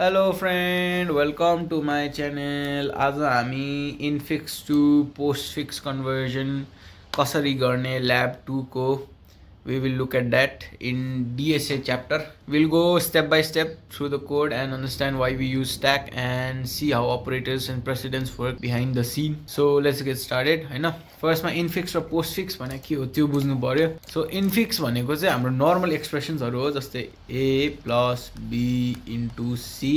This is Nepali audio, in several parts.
Hello friend, welcome to my channel. आज हामी इनफिक्स टु पोस्टफिक्स कन्भर्जन कसरी गर्ने ल्याब 2 को we will look at that in DSA chapter. We'll go step by step through the code and understand why we use stack and see how operators and precedents work behind the scene. So let's get started. हैन फर्स्ट मा इनफिक्स र पोस्टफिक्स भने के हो त्यो बुझ्नु पर्यो. सो इनफिक्स भनेको चाहिँ हाम्रो नर्मल एक्सप्रेसन्सहरु हो जस्तै a plus b into c.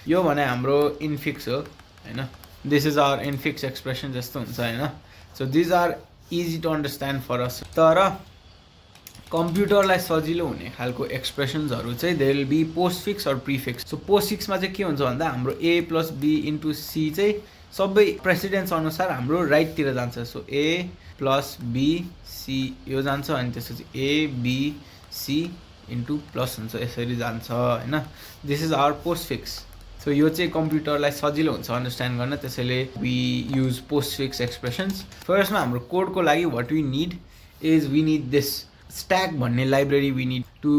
यो भने हाम्रो इनफिक्स हो हैन. This is our infix expression जस्तो हुन्छ हैन. So these are easy to understand for us. तर कम्प्युटरलाई सजिलो हुने खालको एक्सप्रेसन्सहरु चाहिँ दे विल बी पोस्टफिक्स और प्रिफिक्स. सो पोस्टफिक्समा चाहिँ के हुन्छ भन्दा हाम्रो a plus b into c चाहिँ सबै प्रेसिडेन्स अनुसार हाम्रो राइट तिर जान्छ. So a plus b c यो जान्छ अनि त्यसपछि a b c into plus हुन्छ यसरी जान्छ हैन. This is our postfix. So यो चाहिँ कम्प्युटरलाई सजिलो हुन्छ अन्डरस्ट्यान्ड गर्न, त्यसैले वी युज पोस्टफिक्स एक्सप्रेसन्स. फर्स्टमा हाम्रो कोडको लागि what we need is we need this stack भन्ने library we need to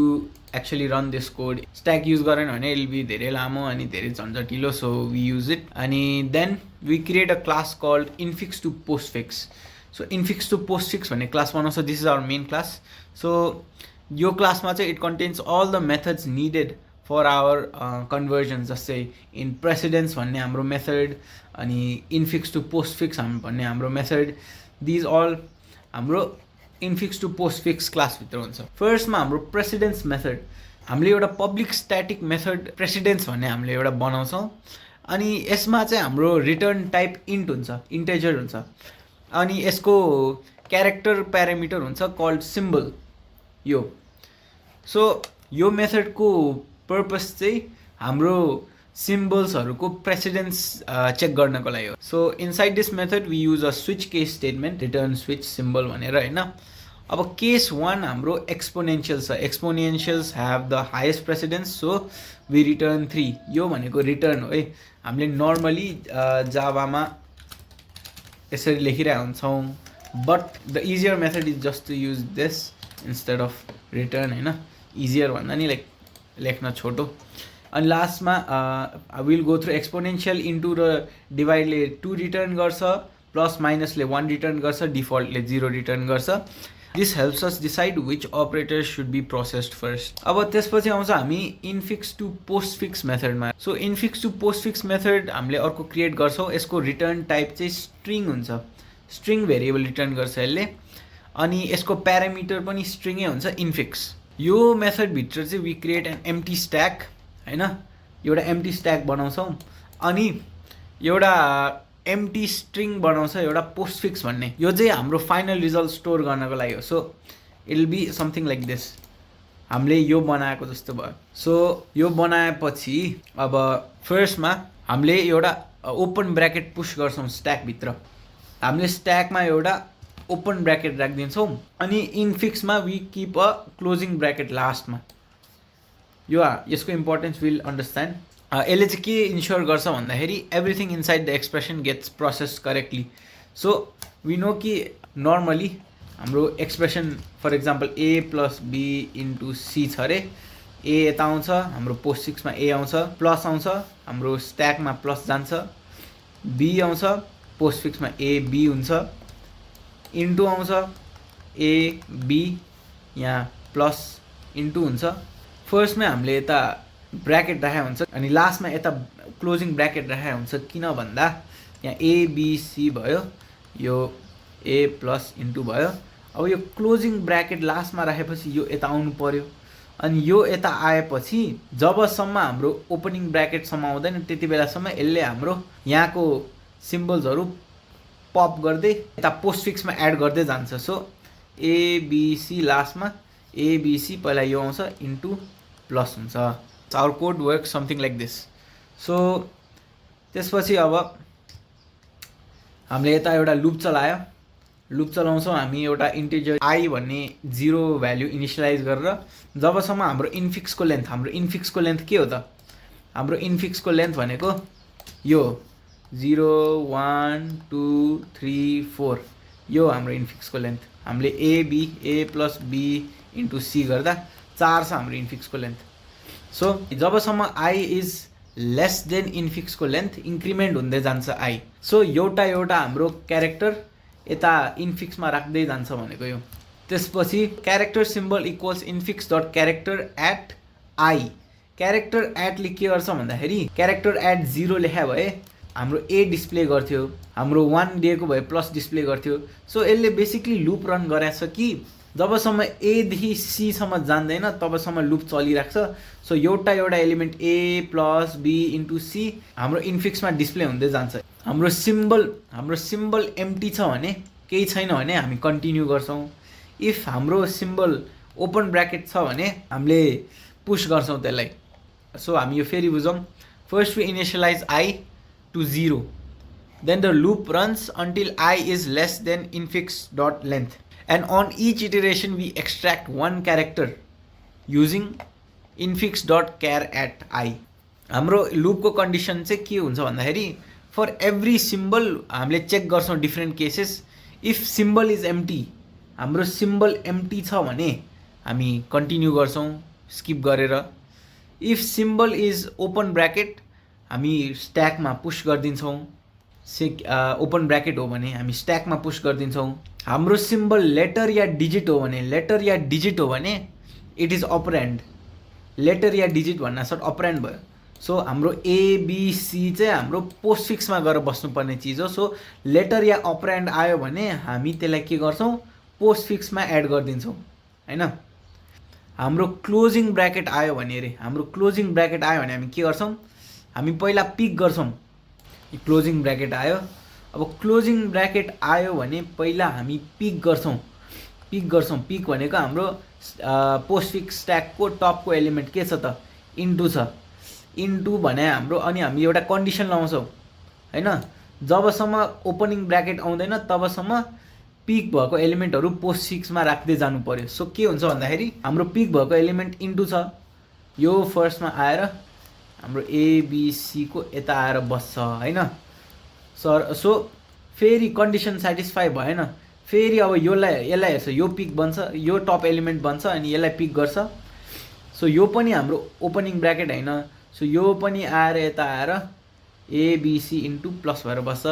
actually run this code. stack use गरेन भने इट बी धेरै लामो अनि धेरै झन्झटिलो. सो we use it अनि then we create a class called infix to postfix. so infix to postfix भन्ने क्लास बनाउँछ. this is our main class. so यो क्लासमा चाहिँ it contains all the methods needed for our conversions. जस्तै in precedence भन्ने हाम्रो मेथड अनि infix to postfix भन्ने हाम्रो मेथड. these all हाम्रो इनफिक्स टु पोस्टफिक्स क्लास भित्र हुन्छ. फर्स्टमा हाम्रो प्रेसिडेन्स मेथड हामीले एउटा पब्लिक स्ट्याटिक मेथड प्रेसिडेन्स भन्ने हामीले एउटा बनाउँछौँ अनि यसमा चाहिँ हाम्रो रिटर्न टाइप इन्ट हुन्छ, इन्टेजर हुन्छ अनि यसको क्यारेक्टर प्यारामिटर हुन्छ कल्ड सिम्बल यो. सो यो मेथडको पर्पस चाहिँ हाम्रो सिम्बल्सहरुको प्रेसिडेन्स चेक गर्नको लागि हो. So inside this method we use a switch case statement return switch symbol भनेर हैन. अब केस 1 हाम्रो एक्सपोनेन्शियल छ. Exponentials have the highest precedence. So we return 3. यो भनेको रिटर्न हो है. हामीले नर्मली जावामा यसरी लेखिरहेका हुन्छौँ but the easier method is just to use this instead of return हैन. इजियर भन्दा नि लाइक लेख्न छोटो. अनि लास्टमा will go through exponential into र डिभाइडले 2 रिटर्न गर्छ, प्लस माइनसले 1 रिटर्न गर्छ, डिफल्टले 0 रिटर्न गर्छ. This helps us decide which operator should be processed first. अब त्यसपछि आउँछ हामी इनफिक्स टु पोस्टफिक्स मेथडमा. So infix to postfix method हामीले अर्को क्रिएट गर्छौँ. यसको रिटर्न टाइप चाहिँ स्ट्रिङ हुन्छ. स्ट्रिङ भेरिएबल रिटर्न गर्छ यसले अनि यसको प्यारामिटर पनि स्ट्रिङै हुन्छ इनफिक्स. यो मेथडभित्र चाहिँ we create an empty stack हैन. एउटा एम्प्टी स्ट्याक बनाउँछौँ अनि एउटा एम्प्टी स्ट्रिङ बनाउँछ एउटा पोस्टफिक्स भन्ने. यो चाहिँ हाम्रो फाइनल रिजल्ट स्टोर गर्नको लागि हो. So it will be something like this. हामीले यो बनाएको जस्तो भयो. सो यो बनाएपछि अब फर्स्टमा हामीले एउटा ओपन ब्र्याकेट पुश गर्छौँ स्ट्याकभित्र. हामीले स्ट्याकमा एउटा ओपन ब्र्याकेट राखिदिन्छौँ अनि इनफिक्समा we keep a closing bracket लास्टमा. यो यसको इम्पोर्टेन्स विल अन्डरस्ट्यान्ड. यसले चाहिँ के इन्स्योर गर्छ भन्दाखेरि everything inside the expression gets process correctly. So we know कि नर्मली हाम्रो expression for example a plus b into c छ अरे. a यता आउँछ, हाम्रो पोस्टफिक्समा a आउँछ, प्लस आउँछ, हाम्रो स्ट्याकमा प्लस जान्छ, b आउँछ, पोस्टफिक्समा a b हुन्छ, इन्टु आउँछ a b यहाँ प्लस इन्टु हुन्छ. फर्स्टमा हामीले यता ब्र्याकेट राखेको हुन्छ अनि लास्टमा यता क्लोजिङ ब्र्याकेट राखेको हुन्छ. किन भन्दा यहाँ ABC भयो, यो A प्लस इन्टु भयो. अब यो क्लोजिङ ब्र्याकेट लास्टमा राखेपछि यो यता आउनु पर्यो अनि यो यता आएपछि जबसम्म हाम्रो ओपनिङ ब्र्याकेटसम्म आउँदैन त्यति बेलासम्म यसले हाम्रो यहाँको सिम्बल्सहरू पप गर्दै यता पोस्टफिक्समा एड गर्दै जान्छ. सो ABC लास्टमा ABC पहिला यो आउँछ इन्टु प्लस हुन्छ. Our code work something like this. So त्यसपछि अब हामीले यता एउटा लुप चलायो. लुप चलाउँछौँ हामी एउटा इन्टिजर आई भन्ने 0 भ्याल्यु इनिसियलाइज गरेर जबसम्म हाम्रो इनफिक्सको लेन्थ. हाम्रो इनफिक्सको लेन्थ के हो त? हाम्रो इनफिक्सको लेन्थ भनेको यो 0 1 2 3 4 यो हाम्रो इनफिक्सको लेन्थ. हामीले a plus b into c गर्दा 4 छ हाम्रो इनफिक्सको लेन्थ. सो जबसम्म I is लेस देन इन्फिक्सको लेन्थ इन्क्रिमेन्ट हुँदै जान्छ आई। सो एउटा हाम्रो क्यारेक्टर यता इन्फिक्समा राख्दै जान्छ भनेको यो। त्यसपछि character symbol equals infix dot character at I. Character एटले के गर्छ भन्दाखेरि क्यारेक्टर एट 0 लेखा भए हाम्रो ए डिस्प्ले गर्थ्यो, हाम्रो 1 दिएको भए प्लस डिस्प्ले गर्थ्यो। सो यसले बेसिकली लुप रन गराएको छ कि जबसम्म एदेखि सीसम्म जान्दैन तबसम्म लुप चलिरहेको छ। सो एउटा element A plus B into C हाम्रो इन्फिक्समा डिस्प्ले हुँदै जान्छ। हाम्रो सिम्बल एम्प्टी छ भने, केही छैन भने हामी कन्टिन्यू गर्छौँ। इफ हाम्रो सिम्बल ओपन ब्र्याकेट छ भने हामीले पुश गर्छौँ त्यसलाई। सो हामी यो फेरि बुझौँ। First we initialize I to 0, then the loop runs until I is less than infix dot length, and on each iteration we extract one character using infix dot char at I। हाम्रो लुपको कन्डिसन चाहिँ के हुन्छ भन्दाखेरि फर एभ्री सिम्बल हामीले चेक गर्छौँ different cases. If symbol is empty, हाम्रो सिम्बल एम्प्टी छ भने हामी कन्टिन्यू गर्छौँ स्किप गरेर। If symbol is open bracket हामी स्ट्याकमा पुश गरिदिन्छौँ। ओपन ब्र्याकेट हो भने हामी स्ट्याकमा पुश गरिदिन्छौँ। हाम्रो सिम्बल लेटर या डिजिट हो भने इट इज अपरेन्ड। लेटर या डिजिट भन्नासाथ अपरेन्ड भयो। सो हाम्रो एबिसी चाहिँ हाम्रो पोस्टफिक्समा गएर बस्नुपर्ने चिज हो। सो लेटर या अपरेन्ड आयो भने हामी त्यसलाई के गर्छौँ, पोस्टफिक्समा एड गरिदिन्छौँ हैन। हाम्रो क्लोजिङ ब्र्याकेट आयो भने हामी के गर्छौँ, हामी पहिला पिक गर्छौँ। क्लोजिङ ब्र्याकेट आयो, अब क्लोजिङ ब्र्याकेट आयो भने पहिला हामी पिक गर्छौँ। पिक भनेको हाम्रो पोस्टफिक्स स्ट्याकको टपको एलिमेन्ट के छ त, इन्टु छ। इन्टु भने हाम्रो, अनि हामी एउटा कन्डिसन लगाउँछौँ हैन। जबसम्म ओपनिङ ब्र्याकेट आउँदैन तबसम्म पिक भएको एलिमेन्टहरू पोस्टफिक्समा राख्दै जानु पर्यो। सो के हुन्छ भन्दाखेरि हाम्रो पिक भएको एलिमेन्ट इन्टु छ, यो फर्स्टमा आएर हाम्रो एबिसी को यता आएर बस्छ हैन। सो फेरि कन्डिसन सेटिस्फाई भएन, फेरि अब यसलाई हेर्छ, यो पिक बन्छ, यो टप एलिमेन्ट बन्छ अनि यसलाई पिक गर्छ। सो यो पनि हाम्रो ओपनिङ ब्र्याकेट हैन। सो यो पनि आएर यता आएर एबिसी इन्टु प्लस भएर बस्छ।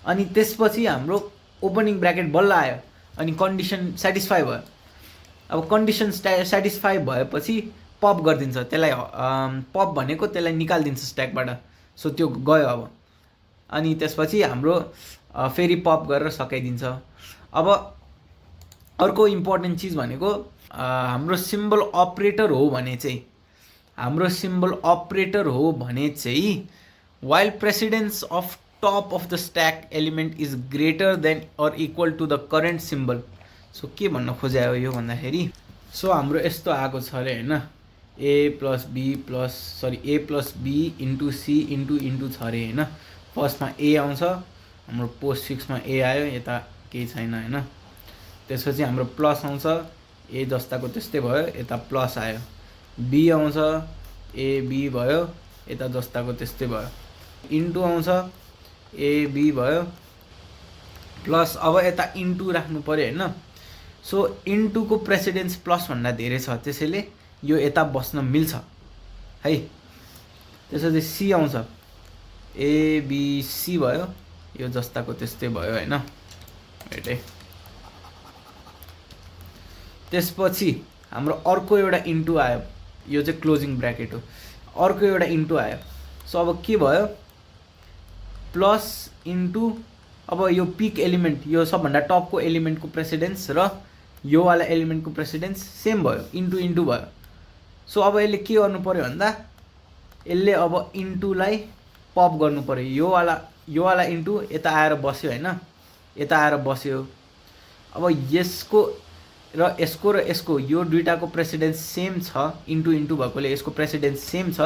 अनि त्यसपछि हाम्रो ओपनिङ ब्र्याकेट बल्ल आयो अनि कन्डिसन सेटिस्फाई भयो। अब कन्डिसन सेटिस्फाई भएपछि पप गरिदिन्छ त्यसलाई। पप भनेको त्यसलाई निकालिदिन्छ स्ट्याकबाट। सो त्यो गयो अब। अनि त्यसपछि हाम्रो फेरि पप गरेर सकाइदिन्छ। अब अर्को इम्पोर्टेन्ट चिज भनेको हाम्रो सिम्बल अपरेटर हो भने चाहिँ while precedence of top of the stack element is greater than और equal to the current symbol. So के भन्न खोज्यो यो भन्दाखेरि, सो हाम्रो यस्तो आएको छ अरे हैन, A plus B into C into छ अरे हैन। फर्स्टमा ए आउँछ, हाम्रो पोस्टफिक्समा ए आयो, यता केही छैन हैन। त्यसपछि हाम्रो प्लस आउँछ, ए जस्ताको त्यस्तै भयो, यता प्लस आयो। बी आउँछ, ए बी भयो, यता जस्ताको त्यस्तै भयो। इन्टु आउँछ, ए बी भयो, प्लस अब यता इन्टु राख्नु पर्यो हैन। सो इन्टुको प्रेसिडेन्स प्लस भन्दा धेरै छ, त्यसैले यो यता बस्न मिल्छ है। त्यसपछि सी आउँछ, एबिसी भयो, यो जस्ताको त्यस्तै भयो हैन। हेटे त्यसपछि हाम्रो अर्को एउटा इन्टु आयो, यो चाहिँ क्लोजिङ ब्र्याकेट हो। अर्को एउटा इन्टु आयो। सो अब के भयो, प्लस इन्टु, अब यो पिक एलिमेन्ट, यो सबभन्दा टपको एलिमेन्टको प्रेसिडेन्स र यो वाला एलिमेन्टको प्रेसिडेन्स सेम भयो, इन्टु भयो। सो अब यसले के गर्नु पर्यो भन्दा, यसले अब इन्टुलाई पप गर्नु पर्यो। यो वाला इन्टु यता आएर बस्यो हैन, यता आएर बस्यो। अब यसको र यसको यो दुईटाको प्रेसिडेन्स सेम छ, इन्टु भएकोले यसको प्रेसिडेन्स सेम छ।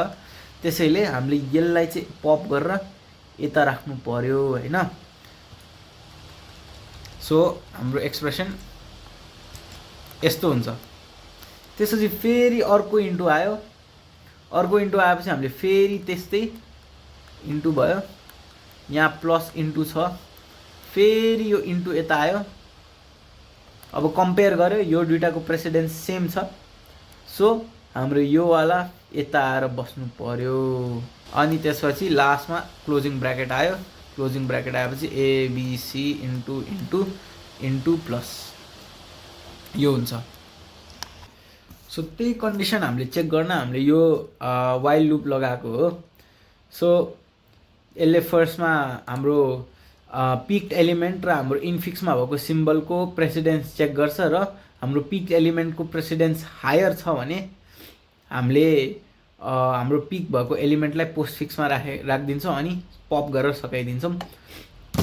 त्यसैले हामीले यसलाई चाहिँ पप गरेर यता राख्नु पर्यो हैन। सो हाम्रो एक्सप्रेसन यस्तो हुन्छ। त्यसपछि फेरि अर्को इन्टु आयो। अर्को इन्टु आएपछि हामीले फेरि त्यस्तै इन्टु भयो, यहाँ प्लस इन्टु छ, फेरि यो इन्टु यता आयो। अब कम्पेयर गर्यो, यो दुईटाको प्रेसिडेन्स सेम छ। सो हाम्रो यो वाला यता आएर बस्नु पर्यो। अनि त्यसपछि लास्टमा क्लोजिङ ब्र्याकेट आयो। क्लोजिङ ब्र्याकेट आएपछि ABC into into into plus यो हुन्छ। सो त्यही कन्डिसन हामीले चेक गर्न हामीले यो वाइल लुप लगाएको हो। सो यसले फर्स्टमा हाम्रो पिक्ड एलिमेन्ट र हाम्रो इन्फिक्समा भएको सिम्बलको प्रेसिडेन्स चेक गर्छ र हाम्रो पिक्ड एलिमेन्टको प्रेसिडेन्स हायर छ भने हामीले हाम्रो पिक भएको एलिमेन्टलाई पोस्टफिक्समा राखिदिन्छौँ अनि पप गरेर सकाइदिन्छौँ।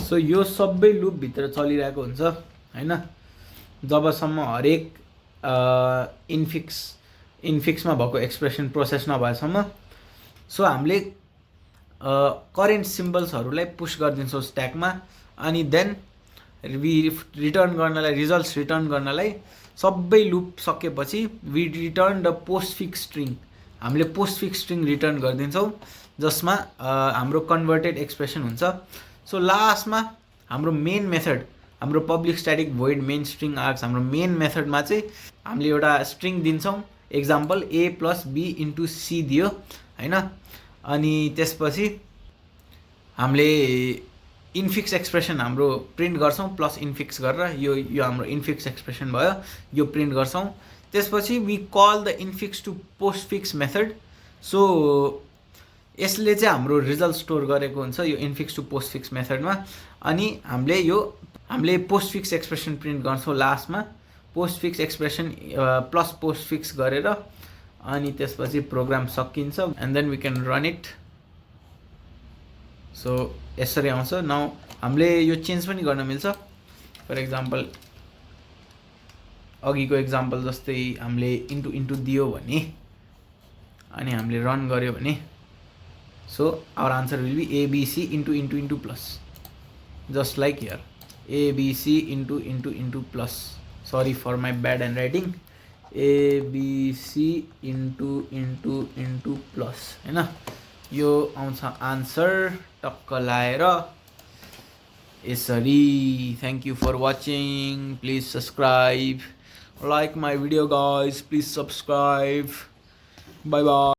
सो यो सबै लुपभित्र चलिरहेको हुन्छ होइन, जबसम्म हरेक इन्फिक्समा भएको एक्सप्रेसन प्रोसेस नभएसम्म। सो हामीले करेन्ट सिम्बल्सहरूलाई पुस गरिदिन्छौँ स्ट्याकमा अनि देन रिटर्न गर्नलाई रिजल्ट्स रिटर्न गर्नलाई सबै लुप सकेपछि we return the postfix string. हामीले पोस्टफिक्स स्ट्रिङ रिटर्न गरिदिन्छौँ जसमा हाम्रो कन्भर्टेड एक्सप्रेसन हुन्छ। सो लास्टमा हाम्रो मेन मेथड हाम्रो public static void main string args हाम्रो मेन मेथडमा चाहिँ हामीले एउटा स्ट्रिङ दिन्छौँ। Example A plus B into C दियो होइन, अनि त्यसपछि हामीले इन्फिक्स एक्सप्रेसन हाम्रो प्रिन्ट गर्छौँ प्लस इन्फिक्स गरेर यो हाम्रो इन्फिक्स एक्सप्रेसन भयो, यो प्रिन्ट गर्छौँ। त्यसपछि we call the infix to postfix method. So यसले चाहिँ हाम्रो रिजल्ट स्टोर गरेको हुन्छ यो इन्फिक्स टु पोस्टफिक्स मेथडमा। अनि हामीले पोस्टफिक्स एक्सप्रेसन प्रिन्ट गर्छौँ लास्टमा, पोस्टफिक्स एक्सप्रेसन प्लस पोस्टफिक्स गरेर अनि त्यसपछि प्रोग्राम सकिन्छ and then we can run it. So यसरी आउँछ। नाउ हामीले यो चेन्ज पनि गर्न मिल्छ। फर एक्जाम्पल अघिको एक्जाम्पल जस्तै हामीले इन्टु इन्टु दियो भने अनि हामीले रन गर्यो भने so our answer will be ABC into into into plus, just like here ABC into into into plus. Sorry for my bad handwriting, ABC into into into plus होइन, यो आउँछ आन्सर टक्क लाएर यसरी। Thank you for watching, please subscribe, like my video guys, please subscribe, bye bye।